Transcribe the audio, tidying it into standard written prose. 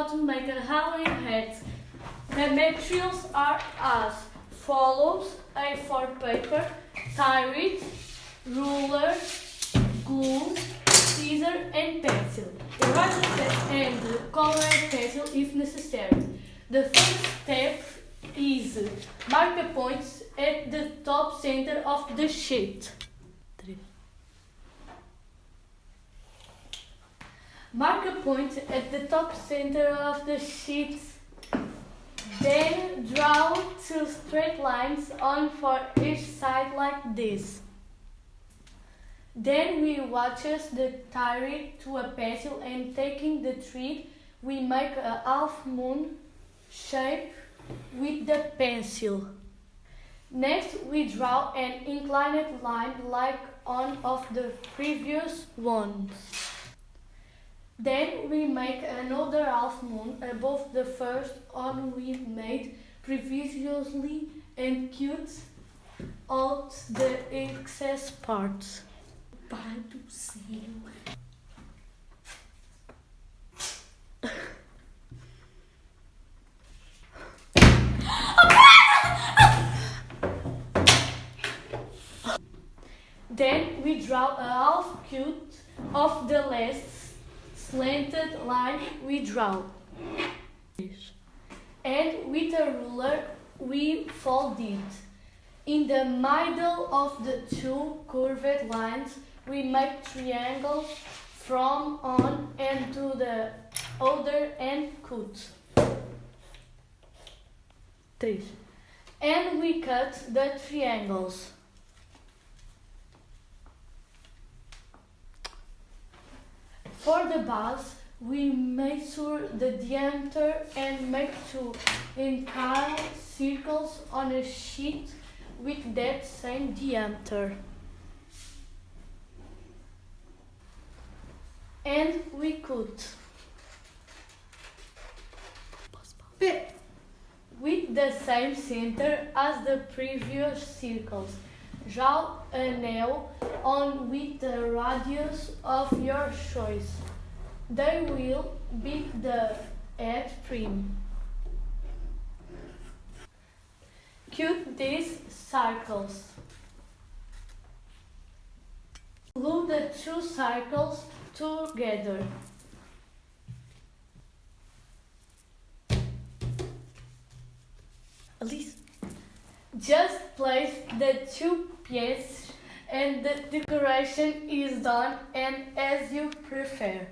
how to make a Halloween hat. The materials are as follows: A4 paper, tie it, ruler, glue, scissors and pencil. Eraser and colored pencil if necessary. The first step is mark the points at the top center of the sheet. Mark a point at the top center of the sheet. Then draw two straight lines on for each side like this. Then we adjust the tire to a pencil and taking the thread, we make a half moon shape with the pencil. Next, we draw an inclined line like on of the previous ones. Then we make another half moon above the first one we made previously and cut out the excess parts. Pai do céu! Then we draw a half cut of the last slanted line we draw. And with a ruler we fold it. In the middle of the two curved lines we make triangles from one end to the other and cut. And we cut the triangles. For the base, we measure the diameter and make two entire circles on a sheet with that same diameter. And we cut. With the same center as the previous circles. Draw a nail on with the radius of your choice. They will be the head trim. Cut these circles. Glue the two circles together. Alice. Just place the two pieces and the decoration is done and as you prefer.